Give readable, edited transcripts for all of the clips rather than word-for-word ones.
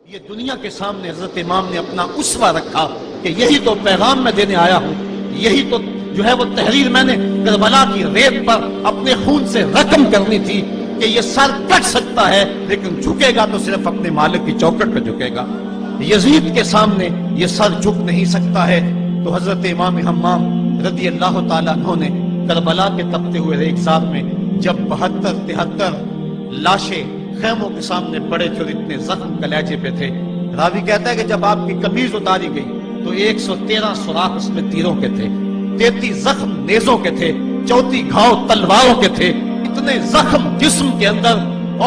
یہ دنیا کے سامنے حضرت امام نے اپنا اسوہ رکھا کہ یہی تو پیغام میں دینے آیا ہوں، یہی تو جو ہے وہ تحریر میں نے کربلا کی ریت پر اپنے خون سے رقم کرنی تھی کہ یہ سر کٹ سکتا ہے لیکن جھکے گا تو صرف اپنے مالک کی چوکٹ پہ جھکے گا، یزید کے سامنے یہ سر جھک نہیں سکتا ہے۔ تو حضرت امام حمام رضی اللہ تعالیٰ عنہ نے کربلا کے تپتے ہوئے ریگزار میں جب 72-73 لاشیں خیموں کے سامنے پڑے تھے اور اتنے زخم کلیجے پہ تھے، راوی کہتا ہے کہ جب آپ کی قمیض اتاری گئی تو 113 سوراخ اس میں تیروں کے تھے، 33 زخم نیزوں کے تھے، 34 گھاؤ تلواروں کے تھے، اتنے زخم جسم کے اندر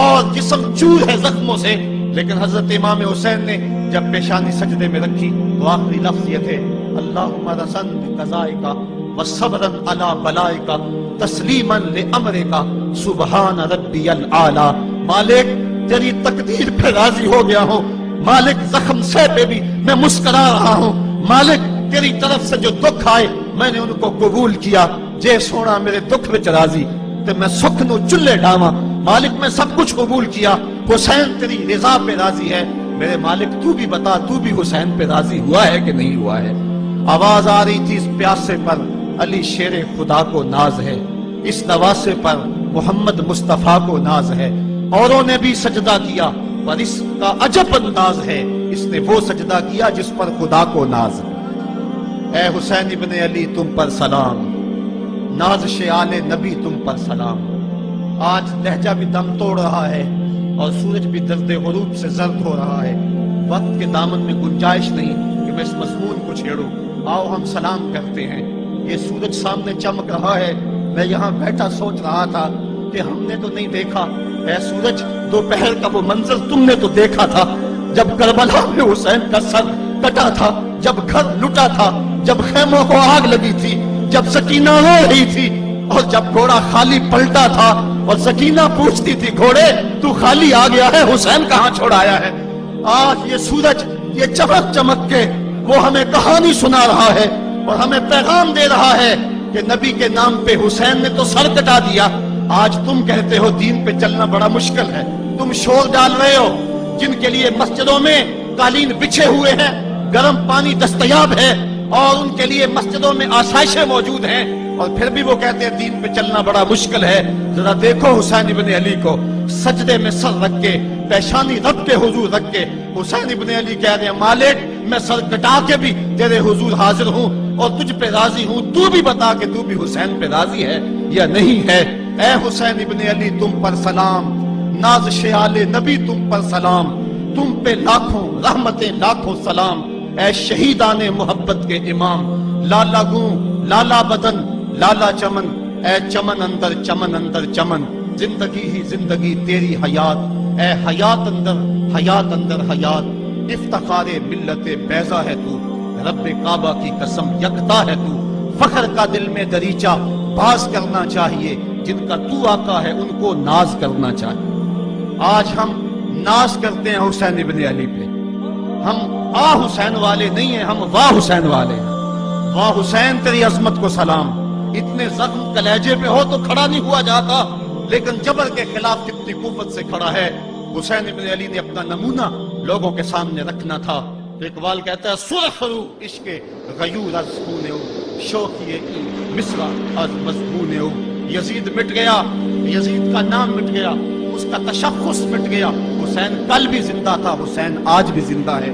اور جسم چور ہے زخموں سے۔ لیکن حضرت امام حسین نے جب پیشانی سجدے میں رکھی تو آخری لفظ یہ تھے، اللہم رسن بقضائکا وصبرن علی بلائکا تسلیما لامرکا سبحان ربی العالی۔ مالک تیری تقدیر پہ راضی ہو گیا ہوں، مالک زخم سے پہ بھی میں مسکرا رہا ہوں، مالک تیری طرف سے جو دکھ آئے میں نے ان کو قبول کیا، جے سونا میرے دکھ وچ راضی تے میں سکھ نو چلے ڈاواں، مالک میں سب کچھ قبول کیا، حسین تیری رضا پہ راضی ہے، میرے مالک تو بھی بتا تو بھی حسین پہ راضی ہوا ہے کہ نہیں ہوا ہے۔ آواز آ رہی تھی اس پیاسے پر علی شیر خدا کو ناز ہے، اس نواسے پر محمد مصطفیٰ کو ناز ہے، اوروں نے بھی سجدہ کیا پر اس کا عجب انداز ہے، اس نے وہ سجدہ کیا جس پر خدا کو ناز ہے۔ اے حسین ابن علی تم پر سلام، نازش آل نبی تم پر سلام۔ آج لہجہ بھی دم توڑ رہا ہے اور سورج بھی درد غروب سے زرد ہو رہا ہے، وقت کے دامن میں گنجائش نہیں کہ میں اس مضمون کو چھیڑوں، آؤ ہم سلام کرتے ہیں۔ یہ سورج سامنے چمک رہا ہے، میں یہاں بیٹھا سوچ رہا تھا کہ ہم نے تو نہیں دیکھا، اے سورج دوپہر کا وہ منظر تم نے تو دیکھا تھا جب کربلا میں حسین کا سر کٹا تھا، جب گھر لٹا تھا، جب خیموں کو آگ لگی تھی، جب سکینہ رو رہی تھی اور جب گھوڑا خالی پلٹا تھا اور سکینہ پوچھتی تھی گھوڑے تو خالی آ گیا ہے، حسین کہاں چھوڑ آیا ہے۔ آج یہ سورج یہ چمک چمک کے وہ ہمیں کہانی سنا رہا ہے اور ہمیں پیغام دے رہا ہے کہ نبی کے نام پہ حسین نے تو سر کٹا دیا۔ آج تم کہتے ہو دین پہ چلنا بڑا مشکل ہے، تم شور ڈال رہے ہو، جن کے لیے مسجدوں میں قالین بچھے ہوئے ہیں، گرم پانی دستیاب ہے اور ان کے لیے مسجدوں میں آسائشیں موجود ہیں، اور پھر بھی وہ کہتے ہیں دین پہ چلنا بڑا مشکل ہے۔ ذرا دیکھو حسین ابن علی کو سجدے میں سر رکھ کے، پیشانی رب کے حضور رکھ کے حسین ابن علی کہہ رہے ہیں مالک میں سر کٹا کے بھی تیرے حضور حاضر ہوں اور تجھ پہ راضی ہوں، تو بھی بتا کہ تو بھی حسین پہ راضی ہے یا نہیں ہے۔ اے حسین ابن علی تم پر سلام، نازش آل نبی تم پر سلام، تم پہ لاکھوں رحمتیں لاکھوں سلام۔ اے شہیدان محبت کے امام، لالا گوں لالا بدن لالا چمن، اے چمن اندر چمن اندر چمن، زندگی ہی زندگی تیری حیات، اے حیات اندر حیات، افتخار ملت بیضا ہے تو، رب کعبہ کی قسم یکتا ہے تو، فخر کا دل میں دریچہ باز کرنا چاہیے، جن کا تو آقا ہے ان کو ناز کرنا چاہیے۔ آج ہم ناز کرتے ہیں حسین ابن علی پہ، ہم آ حسین والے نہیں ہیں، ہم واہ حسین والے ہیں۔ واہ حسین تیری عظمت کو سلام، اتنے زخم کلیجے پہ ہو تو کھڑا نہیں ہوا جاتا، لیکن جبر کے خلاف کتنی قوت سے کھڑا ہے۔ حسین ابن علی نے اپنا نمونہ لوگوں کے سامنے رکھنا تھا۔ تو اقبال کہتا ہے سرخ رو عشق غیور از خون او، شوخی مصرع از مضمون او۔ یزید مٹ گیا، یزید کا نام مٹ گیا، اس کا تشخص مٹ گیا، حسین کل بھی زندہ تھا، حسین آج بھی زندہ ہے۔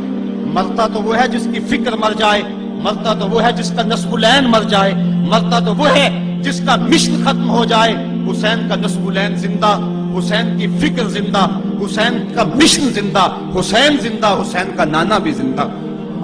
مرتا تو وہ ہے جس کی فکر مر جائے، مرتا تو وہ ہے جس کا نصب العین مر جائے، مرتا تو وہ ہے جس کا مشن ختم ہو جائے۔ حسین کا نصب العین زندہ، حسین کی فکر زندہ، حسین کا مشن زندہ، حسین زندہ، حسین کا نانا بھی زندہ۔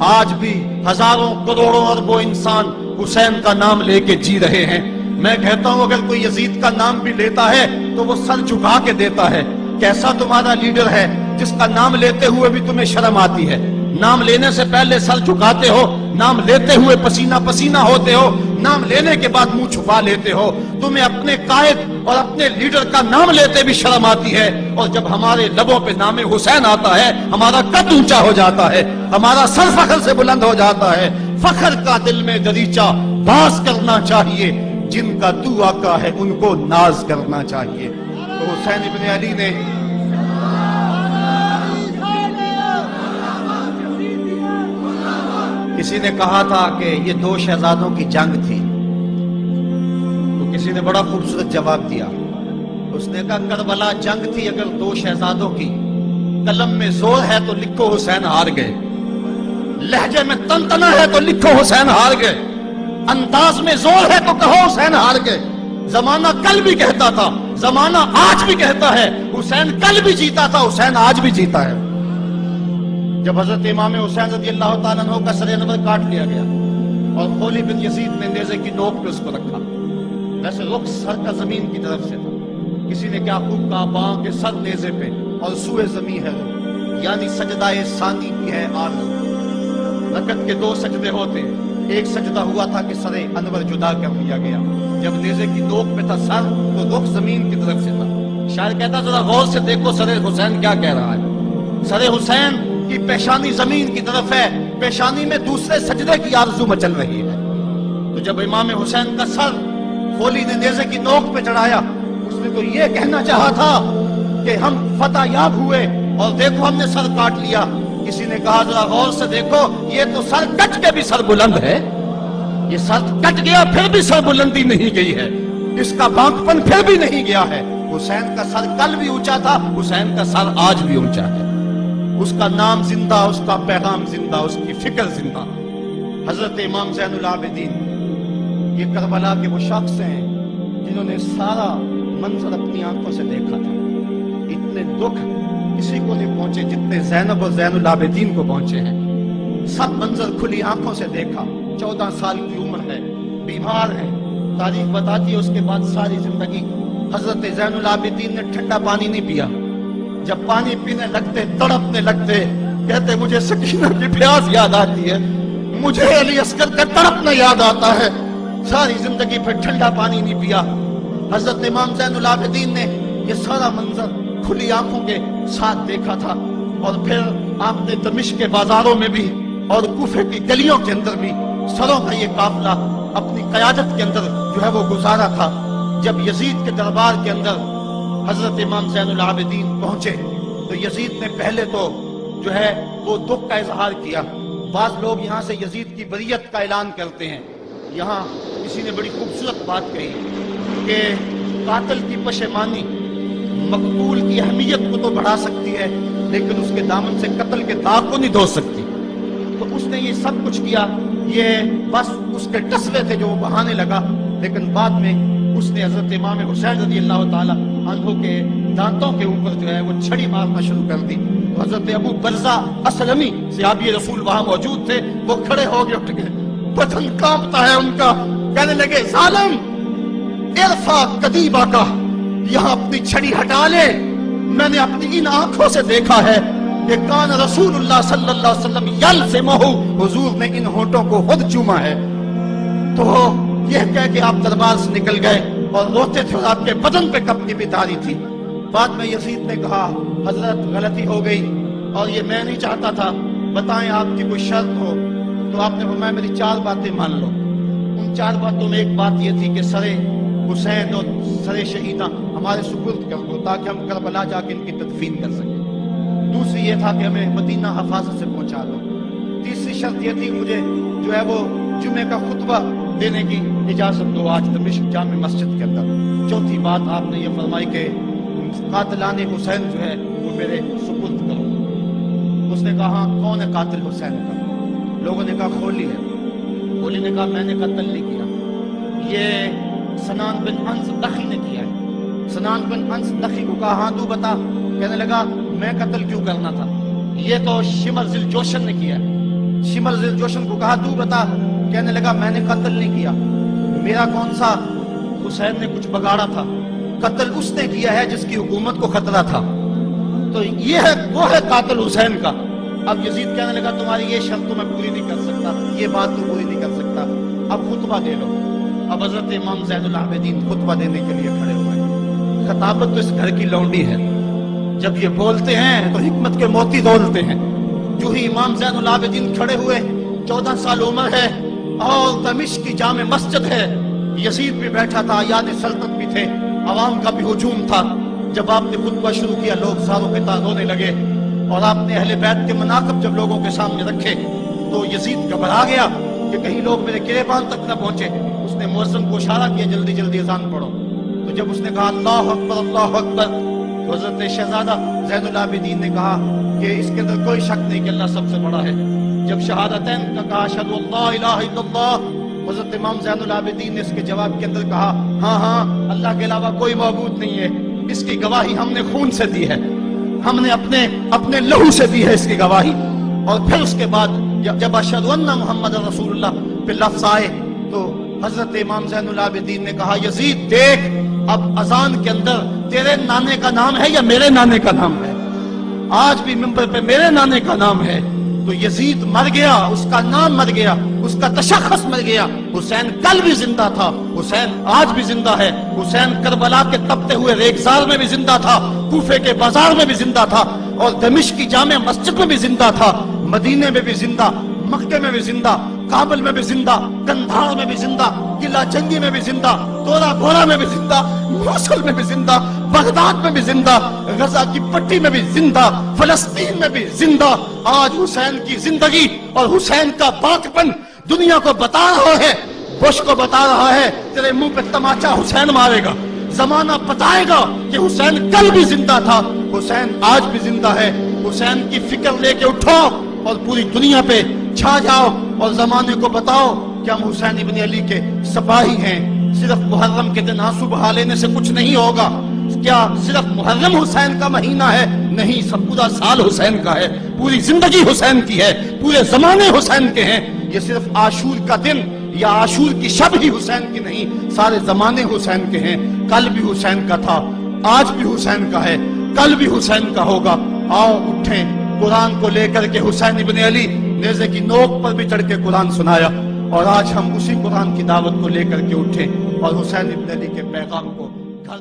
آج بھی ہزاروں کروڑوں اربوں انسان حسین کا نام لے کے جی رہے ہیں۔ میں کہتا ہوں اگر کوئی یزید کا نام بھی لیتا ہے تو وہ سر جھکا کے دیتا ہے۔ کیسا تمہارا لیڈر ہے جس کا نام لیتے ہوئے بھی تمہیں شرم آتی ہے؟ نام لینے سے پہلے سر جھکاتے ہو، نام لیتے ہوئے پسینہ پسینہ ہوتے ہو، نام لینے کے بعد منہ چھپا لیتے ہو۔ تمہیں اپنے قائد اور اپنے لیڈر کا نام لیتے بھی شرم آتی ہے، اور جب ہمارے لبوں پہ نام حسین آتا ہے ہمارا قد اونچا ہو جاتا ہے، ہمارا سر فخر سے بلند ہو جاتا ہے۔ فخر کا دل میں دریچہ باز کرنا چاہیے، جن کا تو آقا ہے ان کو ناز کرنا چاہیے۔ تو حسین ابن علی نے کسی نے کہا تھا کہ یہ دو شہزادوں کی جنگ تھی، تو کسی نے بڑا خوبصورت جواب دیا. اس نے کہا کربلا جنگ تھی اگر دو شہزادوں کی، قلم میں زور ہے تو لکھو حسین ہار گئے، لہجے میں تنتنا ہے تو لکھو حسین ہار گئے، انداز میں زور ہے تو کہو حسین ہار گئے. زمانہ کل بھی کہتا تھا، زمانہ آج بھی کہتا ہے، حسین کل بھی جیتا تھا، حسین آج بھی جیتا ہے. جب حضرت امام حسین رضی اللہ تعالیٰ عنہ کا سر انور کاٹ لیا گیا اور خولی بن یزید نے نیزے کی نوک پہ اس کو رکھا، ویسے رخ سر کا زمین کی طرف سے تھا. کسی نے کیا خوب کہا، باں کے سر نیزے پہ اور سوئے زمین ہے روح، یعنی سجدہ ثانی کی ہے آرزو. رکعت کے دو سجدے ہوتے، ایک سجدہ ہوا تھا کہ سر انور جدا کر دیا گیا. جب نیزے کی نوک پہ تھا سر تو رخ زمین کی طرف سے تھا. شاعر کہتا ذرا غور سے دیکھو سر حسین کیا کہہ رہا ہے. سر حسین کی پیشانی زمین کی طرف ہے، پیشانی میں دوسرے سجدے کی آرزو مچل رہی ہے. تو جب امام حسین کا سر خولی نے نیزے کی نوک پہ چڑھایا، اس نے تو یہ کہنا چاہا تھا کہ ہم فتح یاب ہوئے اور دیکھو ہم نے سر کاٹ لیا. کسی نے کہا ذرا غور سے دیکھو، یہ تو سر کٹ کے بھی سر بلند ہے، یہ سر کٹ گیا پھر بھی سر بلندی نہیں گئی ہے، اس کا بانکپن پھر بھی نہیں گیا ہے. حسین کا سر کل بھی اونچا تھا، حسین کا سر آج بھی اونچا ہے. اس کا نام زندہ، اس کا پیغام زندہ، اس کی فکر زندہ. حضرت امام زین العابدین یہ کربلا کے وہ شخص ہیں جنہوں نے سارا منظر اپنی آنکھوں سے دیکھا تھا. اتنے دکھ کسی کو نہیں پہنچے جتنے زینب اور زین العابدین کو پہنچے ہیں. سب منظر کھلی آنکھوں سے دیکھا. 14 سال کی عمر ہے، بیمار ہے. تاریخ بتاتی ہے اس کے بعد ساری زندگی حضرت زین العابدین نے ٹھنڈا پانی نہیں پیا. جب پانی پینے لگتے تڑپنے لگتے، کہتے مجھے سکینہ کی پیاس یاد آتی ہے، مجھے علی اصغر کا تڑپنا یاد آتا ہے. ساری زندگی پھر ٹھنڈا پانی نہیں پیا. حضرت امام زین العابدین نے یہ سارا منظر کھلی آنکھوں کے ساتھ دیکھا تھا. اور پھر آپ نے دمشق کے بازاروں میں بھی اور کوفے کی گلیوں کے اندر بھی سروں کا یہ قافلہ اپنی قیادت کے اندر جو ہے وہ گزارا تھا. جب یزید کے دربار کے اندر حضرت امام زین العابدین پہنچے تو یزید نے پہلے تو جو ہے وہ دکھ کا اظہار کیا. بعض لوگ یہاں سے یزید کی بریت کا اعلان کرتے ہیں. یہاں کسی نے بڑی خوبصورت بات کہی کہ قاتل کی پشیمانی مقتول کی اہمیت کو تو بڑھا سکتی ہے لیکن اس کے دامن سے قتل کے داغ کو نہیں دھو سکتی. تو اس نے یہ سب کچھ کیا، یہ بس اس کے ٹسلے تھے جو وہ بہانے لگا. لیکن بعد میں اس نے حضرت امام حسین رضی اللہ تعالیٰ عنہ کے دانتوں کے اوپر جو ہے وہ چھڑی مارنا شروع کر دی. حضرت ابو برزہ اسلمی صحابی رسول وہاں موجود تھے، وہ کھڑے ہو گئے، اٹھ گئے، بدن کانپتا ہے ان کا. کہنے لگے ظالم ارفع قدیبہ کا، یہاں اپنی چھڑی ہٹا لے. میں نے اپنی ان آنکھوں سے دیکھا ہے کہ کان رسول اللہ صلی اللہ علیہ وسلم یلزمہ، حضور نے ان ہونٹوں کو خود چوما ہے. تو یہ کہہ کہ آپ دربار سے نکل گئے اور روتے تھے اور آپ کے بدن پہ کپڑی بھی تاری تھی. بعد میں یزید نے کہا حضرت غلطی ہو گئی اور یہ میں نہیں چاہتا تھا، بتائیں آپ کی کوئی شرط ہو. تو آپ نے فرمایا میری 4 باتیں مان لو. ان 4 باتوں میں ایک بات یہ تھی کہ سر حسین اور سر شہیدہ ہمارے سپرد کر دو تاکہ ہم کربلا جا کے ان کی تدفین کر سکیں. دوسری یہ تھا کہ ہمیں مدینہ حفاظت سے پہنچا دو. تیسری شرط یہ تھی مجھے جو ہے وہ جمعے کا خطبہ دینے کی اجازت دو آج دمشق جامع مسجد کے اندر. چوتھی بات آپ نے یہ فرمائی کہ قاتلان حسین جو ہے وہ میرے سپرد کرو. اس نے کہا کون ہے قاتل حسین کا؟ لوگوں نے کہا خولی ہے. خولی نے کہا میں نے قتل نہیں کیا، یہ سنان بن انس دخی نے کیا ہے. سنان بن انس دخی کو کہا ہاں تو بتا. کہنے لگا میں قتل کیوں کرنا تھا، یہ تو شمر ذل جوشن نے کیا ہے. شمر ذل جوشن کو کہا تو بتا. کہنے لگا میں نے قتل نہیں کیا، میرا کون سا، حسین نے کچھ بگاڑا تھا، قتل اس نے کیا ہے جس کی حکومت کو خطرہ تھا. تو یہ ہے وہ ہے قاتل حسین کا. اب یزید کہنے لگا تمہاری یہ شرط تو میں پوری نہیں کر سکتا، یہ بات تو پوری نہیں کر سکتا، اب خطبہ دے لو. اب حضرت امام زین العابدین خطبہ دینے کے لیے کھڑے ہوئے. خطابت تو اس گھر کی لونڈی ہے، جب یہ بولتے ہیں تو حکمت کے موتی دولتے ہیں. جو ہی امام زین العابدین کھڑے ہوئے، 14 سال عمر ہے اور دمشق کی جامع مسجد ہے. یزید بھی بیٹھا تھا، یاد سلطنت بھی تھے، عوام کا بھی ہجوم تھا. جب آپ نے خطبہ شروع کیا لوگ ساروں کے تاز ہونے لگے اور آپ نے اہل بیت کے مناقب جب لوگوں کے سامنے رکھے تو یزید گھبرا گیا کہ کہیں لوگ میرے گریبان تک نہ پہنچے. اس نے مؤذن کو اشارہ کیا جلدی جلدی اذان پڑھو. تو جب اس نے کہا اللہ اکبر اللہ اکبر تو حضرت شہزادہ زین العابدین نے کہا کہ اس کے اندر کوئی شک نہیں کہ اللہ سب سے بڑا ہے. جب شہادتین کا کہا اشہد ان لا الہ الا اللہ، حضرت امام زین العابدین نے اس کے جواب کے اندر کہا ہاں ہاں اللہ کے علاوہ کوئی معبود نہیں ہے، اس کی گواہی ہم نے خون سے دی ہے، ہم نے اپنے لہو سے دی ہے اس کی گواہی. اور پھر اس کے بعد جب اشہد ان محمد رسول اللہ پہ لفظ آئے تو حضرت امام زین العابدین نے کہا یزید دیکھ اب اذان کے اندر تیرے نانے کا نام ہے یا میرے نانے کا نام ہے؟ آج بھی منبر پہ میرے نانے کا نام ہے. تو یزید مر گیا، اس کا نام مر گیا، اس کا تشخص مر گیا. حسین کل بھی زندہ تھا، حسین آج بھی زندہ ہے. حسین کربلا کے تپتے ہوئے ریگزار میں بھی زندہ تھا، کوفے کے بازار میں بھی زندہ تھا، اور دمشق کی جامع مسجد میں بھی زندہ تھا، مدینے میں بھی زندہ، مکے میں بھی زندہ، کابل میں بھی زندہ، کندھار میں بھی زندہ، قلعہ جنگی میں بھی زندہ، تورا بورا میں بھی زندہ، موصل میں بھی زندہ، بغداد میں بھی زندہ، غزہ کی پٹی میں بھی زندہ، فلسطین میں بھی زندہ. آج حسین کی زندگی اور حسین کا باقپن دنیا کو بتا رہا ہے، بش کو بتا رہا ہے تیرے منہ پہ تماچا حسین مارے گا. زمانہ بتائے گا کہ حسین کل بھی زندہ تھا، حسین آج بھی زندہ ہے. حسین کی فکر لے کے اٹھو اور پوری دنیا پہ چھا جاؤ اور زمانے کو بتاؤ کہ ہم حسین ابن علی کے سپاہی ہیں. صرف محرم کے دن آنسو بہا لینے سے کچھ نہیں ہوگا. کیا صرف محرم حسین کا مہینہ ہے؟ نہیں، سب پورا سال حسین کا ہے، پوری زندگی حسین کی ہے، پورے زمانے حسین کے ہیں. یہ صرف عاشور کا دن یا عاشور کی شب ہی حسین کی نہیں، سارے زمانے حسین کے ہیں. کل بھی حسین کا تھا، آج بھی حسین کا ہے، کل بھی حسین کا ہوگا. آؤ اٹھیں، قرآن کو لے کر کے حسین ابن علی نیزے کی نوک پر بھی چڑھ کے قرآن سنایا، اور آج ہم اسی قرآن کی دعوت کو لے کر کے اٹھیں اور حسین ابن علی کے پیغام کو گھر